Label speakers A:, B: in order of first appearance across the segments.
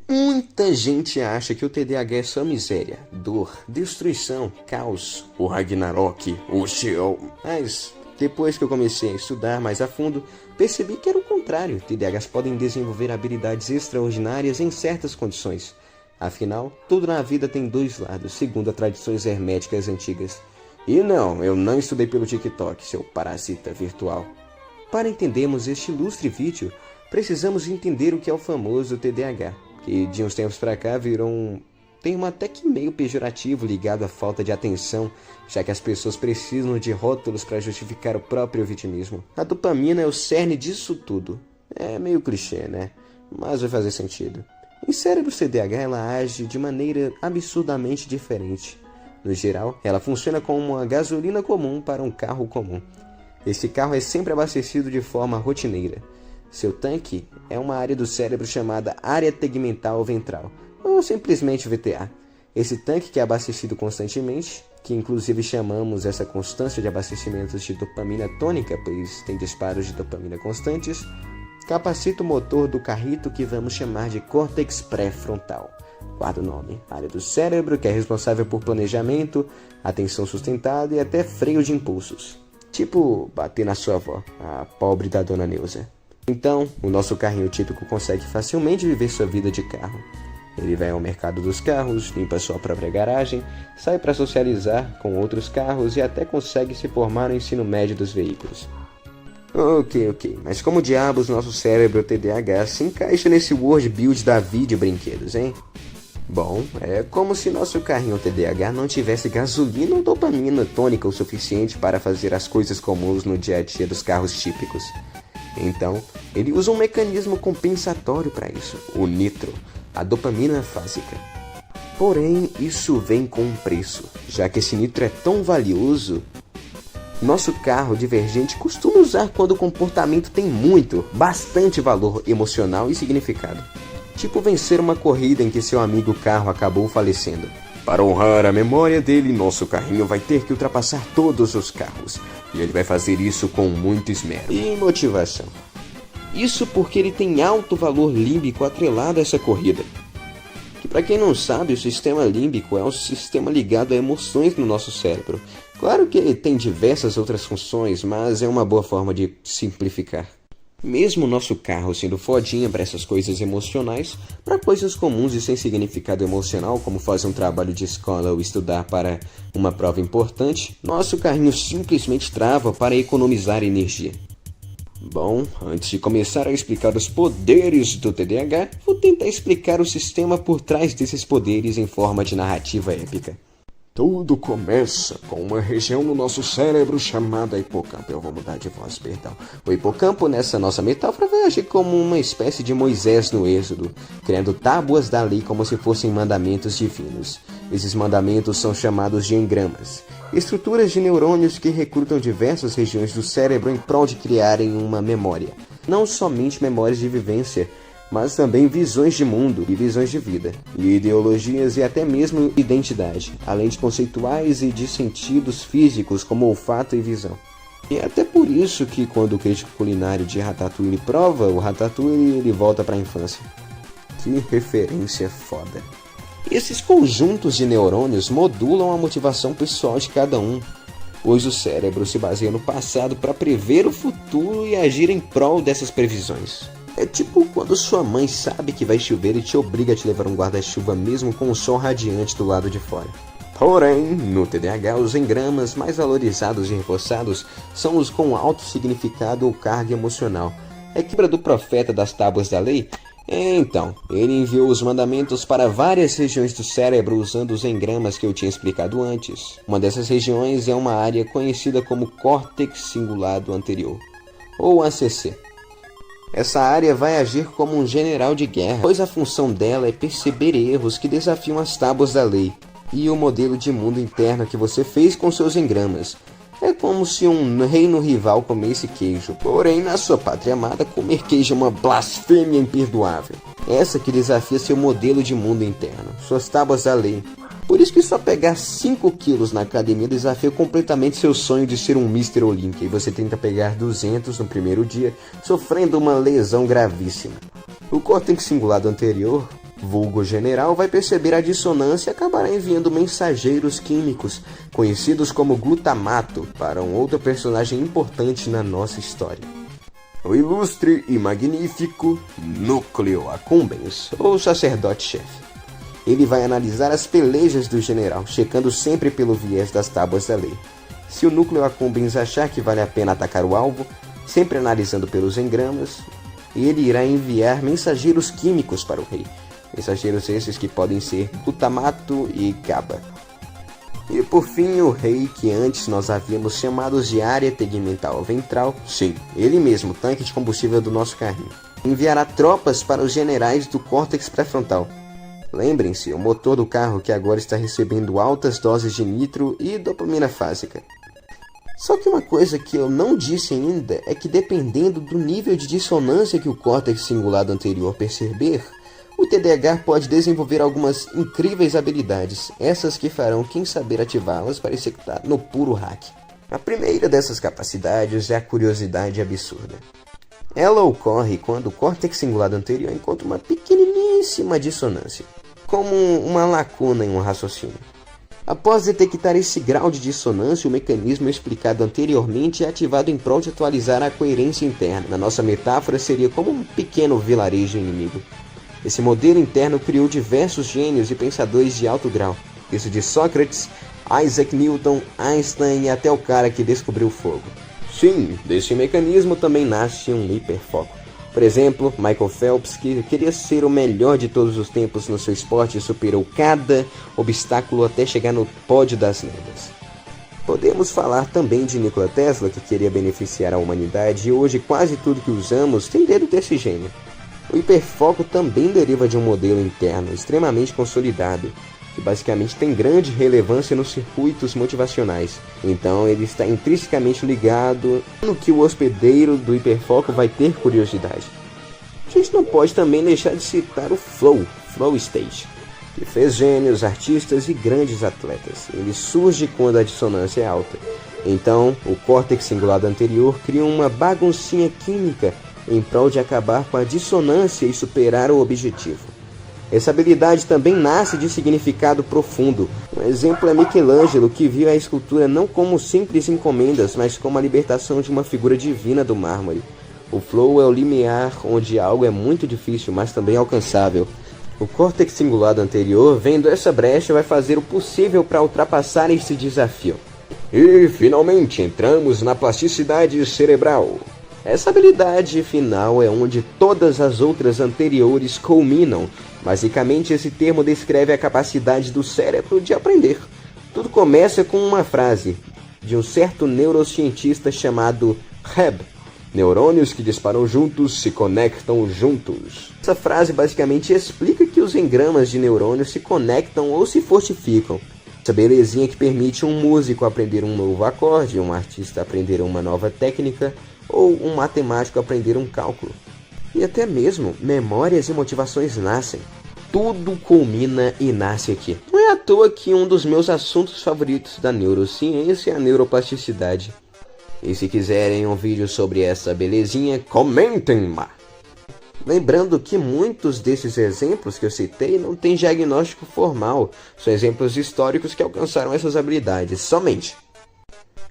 A: Muita gente acha que o TDAH é só miséria, dor, destruição, caos, o Ragnarok, o Sheol. Mas depois que eu comecei a estudar mais a fundo, percebi que era o contrário. TDAHs podem desenvolver habilidades extraordinárias em certas condições. Afinal, tudo na vida tem dois lados, segundo as tradições herméticas antigas. E não, eu não estudei pelo TikTok, seu parasita virtual. Para entendermos este ilustre vídeo, precisamos entender o que é o famoso TDAH, que de uns tempos para cá virou um termo até que meio pejorativo ligado à falta de atenção, já que as pessoas precisam de rótulos para justificar o próprio vitimismo. A dopamina é o cerne disso tudo. É meio clichê, né? Mas vai fazer sentido. Em cérebros TDAH, ela age de maneira absurdamente diferente. No geral, ela funciona como uma gasolina comum para um carro comum. Esse carro é sempre abastecido de forma rotineira. Seu tanque é uma área do cérebro chamada área tegmental ventral, ou simplesmente VTA. Esse tanque que é abastecido constantemente, que inclusive chamamos essa constância de abastecimento de dopamina tônica, pois tem disparos de dopamina constantes, capacita o motor do carrito que vamos chamar de córtex pré-frontal. Guarda o nome, área do cérebro que é responsável por planejamento, atenção sustentada e até freio de impulsos. Tipo bater na sua avó, a pobre da dona Neuza. Então, o nosso carrinho típico consegue facilmente viver sua vida de carro. Ele vai ao mercado dos carros, limpa sua própria garagem, sai para socializar com outros carros e até consegue se formar no ensino médio dos veículos. Ok, mas como diabos nosso cérebro TDAH se encaixa nesse world build da vida de brinquedos, hein? Bom, é como se nosso carrinho TDAH não tivesse gasolina ou dopamina tônica o suficiente para fazer as coisas comuns no dia a dia dos carros típicos. Então, ele usa um mecanismo compensatório para isso, o nitro, a dopamina fásica. Porém, isso vem com um preço, já que esse nitro é tão valioso. Nosso carro divergente costuma usar quando o comportamento tem bastante valor emocional e significado. Tipo vencer uma corrida em que seu amigo carro acabou falecendo. Para honrar a memória dele, nosso carrinho vai ter que ultrapassar todos os carros. E ele vai fazer isso com muito esmero e motivação. Isso porque ele tem alto valor límbico atrelado a essa corrida. Que para quem não sabe, o sistema límbico é um sistema ligado a emoções no nosso cérebro. Claro que ele tem diversas outras funções, mas é uma boa forma de simplificar. Mesmo o nosso carro sendo fodinha para essas coisas emocionais, para coisas comuns e sem significado emocional, como fazer um trabalho de escola ou estudar para uma prova importante, nosso carrinho simplesmente trava para economizar energia. Bom, antes de começar a explicar os poderes do TDAH, vou tentar explicar o sistema por trás desses poderes em forma de narrativa épica. Tudo começa com uma região no nosso cérebro chamada hipocampo. Eu vou mudar de voz, perdão. O hipocampo, nessa nossa metáfora, vai agir como uma espécie de Moisés no Êxodo, criando tábuas da lei como se fossem mandamentos divinos. Esses mandamentos são chamados de engramas, estruturas de neurônios que recrutam diversas regiões do cérebro em prol de criarem uma memória. Não somente memórias de vivência, mas também visões de mundo e visões de vida, e ideologias e até mesmo identidade, além de conceituais e de sentidos físicos como olfato e visão. E é até por isso que quando o crítico culinário de Ratatouille prova o Ratatouille, ele volta para a infância. Que referência foda. Esses conjuntos de neurônios modulam a motivação pessoal de cada um, pois o cérebro se baseia no passado para prever o futuro e agir em prol dessas previsões. É tipo quando sua mãe sabe que vai chover e te obriga a te levar um guarda-chuva mesmo com o sol radiante do lado de fora. Porém, no TDAH, os engramas mais valorizados e reforçados são os com alto significado ou carga emocional. É que lembra do profeta das tábuas da lei? Então, ele enviou os mandamentos para várias regiões do cérebro usando os engramas que eu tinha explicado antes. Uma dessas regiões é uma área conhecida como córtex cingulado anterior, ou ACC. Essa área vai agir como um general de guerra, pois a função dela é perceber erros que desafiam as tábuas da lei e o modelo de mundo interno que você fez com seus engramas. É como se um reino rival comesse queijo, porém na sua pátria amada comer queijo é uma blasfêmia imperdoável. Essa que desafia seu modelo de mundo interno, suas tábuas da lei. Por isso que só pegar 5 quilos na academia desafia completamente seu sonho de ser um Mr. Olympia, e você tenta pegar 200 no primeiro dia, sofrendo uma lesão gravíssima. O córtex cingulado anterior vulgo general, vai perceber a dissonância e acabará enviando mensageiros químicos, conhecidos como glutamato, para um outro personagem importante na nossa história. O ilustre e magnífico Núcleo Accumbens, ou sacerdote-chefe. Ele vai analisar as pelejas do general, checando sempre pelo viés das tábuas da lei. Se o Núcleo Accumbens achar que vale a pena atacar o alvo, sempre analisando pelos engramas, ele irá enviar mensageiros químicos para o rei. Mensageiros esses que podem ser glutamato e GABA. E por fim, o rei, que antes nós havíamos chamado de área tegmental ventral, sim, ele mesmo, o tanque de combustível do nosso carrinho, enviará tropas para os generais do córtex pré-frontal. Lembrem-se, o motor do carro que agora está recebendo altas doses de nitro e dopamina fásica. Só que uma coisa que eu não disse ainda é que, dependendo do nível de dissonância que o córtex cingulado anterior perceber, o TDAH pode desenvolver algumas incríveis habilidades, essas que farão quem saber ativá-las para executar no puro hack. A primeira dessas capacidades é a curiosidade absurda. Ela ocorre quando o córtex cingulado anterior encontra uma pequeniníssima dissonância, como uma lacuna em um raciocínio. Após detectar esse grau de dissonância, o mecanismo explicado anteriormente é ativado em prol de atualizar a coerência interna. Na nossa metáfora, seria como um pequeno vilarejo inimigo. Esse modelo interno criou diversos gênios e pensadores de alto grau. Isso de Sócrates, Isaac Newton, Einstein e até o cara que descobriu o fogo. Sim, desse mecanismo também nasce um hiperfoco. Por exemplo, Michael Phelps, que queria ser o melhor de todos os tempos no seu esporte, superou cada obstáculo até chegar no pódio das lendas. Podemos falar também de Nikola Tesla, que queria beneficiar a humanidade, e hoje quase tudo que usamos tem dedo desse gênio. O hiperfoco também deriva de um modelo interno extremamente consolidado, que basicamente tem grande relevância nos circuitos motivacionais. Então ele está intrinsecamente ligado no que o hospedeiro do hiperfoco vai ter curiosidade. A gente não pode também deixar de citar o Flow State, que fez gênios, artistas e grandes atletas. Ele surge quando a dissonância é alta. Então o córtex cingulado anterior cria uma baguncinha química em prol de acabar com a dissonância e superar o objetivo. Essa habilidade também nasce de significado profundo. Um exemplo é Michelangelo, que viu a escultura não como simples encomendas, mas como a libertação de uma figura divina do mármore. O flow é o limiar onde algo é muito difícil, mas também alcançável. O córtex cingulado anterior, vendo essa brecha, vai fazer o possível para ultrapassar esse desafio. E, finalmente, entramos na plasticidade cerebral. Essa habilidade final é onde todas as outras anteriores culminam. Basicamente, esse termo descreve a capacidade do cérebro de aprender. Tudo começa com uma frase de um certo neurocientista chamado Hebb. Neurônios que disparam juntos se conectam juntos. Essa frase basicamente explica que os engramas de neurônios se conectam ou se fortificam. Essa belezinha que permite um músico aprender um novo acorde, um artista aprender uma nova técnica, ou um matemático aprender um cálculo. E até mesmo memórias e motivações nascem. Tudo culmina e nasce aqui. Não é à toa que um dos meus assuntos favoritos da neurociência é a neuroplasticidade. E se quiserem um vídeo sobre essa belezinha, comentem lá. Lembrando que muitos desses exemplos que eu citei não têm diagnóstico formal. São exemplos históricos que alcançaram essas habilidades somente.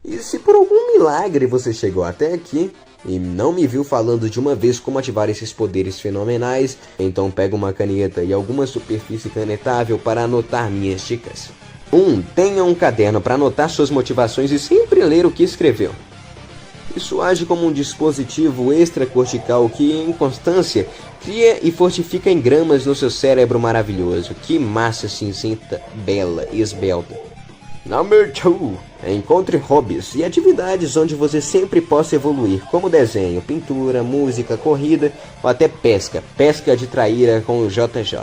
A: E se por algum milagre você chegou até aqui e não me viu falando de uma vez como ativar esses poderes fenomenais, então pega uma caneta e alguma superfície canetável para anotar minhas dicas. 1. Tenha um caderno para anotar suas motivações e sempre ler o que escreveu. Isso age como um dispositivo extracortical que, em constância, cria e fortifica engramas no seu cérebro maravilhoso. Que massa cinzenta, bela e esbelta. Number 2. Encontre hobbies e atividades onde você sempre possa evoluir, como desenho, pintura, música, corrida ou até pesca. Pesca de traíra com o JJ.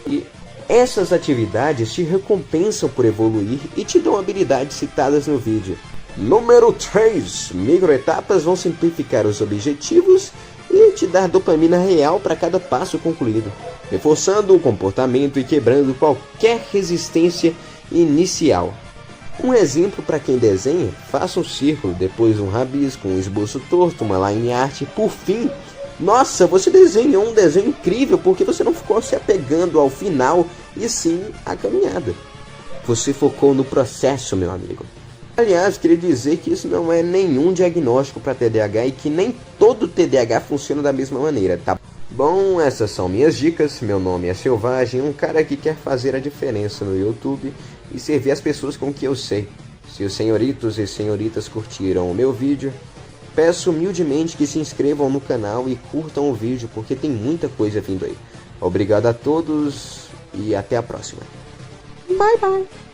A: E essas atividades te recompensam por evoluir e te dão habilidades citadas no vídeo. Número 3. Microetapas vão simplificar os objetivos e te dar dopamina real para cada passo concluído, reforçando o comportamento e quebrando qualquer resistência inicial. Um exemplo para quem desenha: faça um círculo, depois um rabisco, um esboço torto, uma line art e, por fim, Nossa, você desenhou um desenho incrível porque você não ficou se apegando ao final e sim à caminhada. Você focou no processo, meu amigo. Aliás, queria dizer que isso não é nenhum diagnóstico para TDAH e que nem todo TDAH funciona da mesma maneira, tá? Bom, essas são minhas dicas. Meu nome é Selvagem, um cara que quer fazer a diferença no YouTube e servir as pessoas com o que eu sei. Se os senhoritos e senhoritas curtiram o meu vídeo, peço humildemente que se inscrevam no canal e curtam o vídeo porque tem muita coisa vindo aí. Obrigado a todos e até a próxima.
B: Bye bye.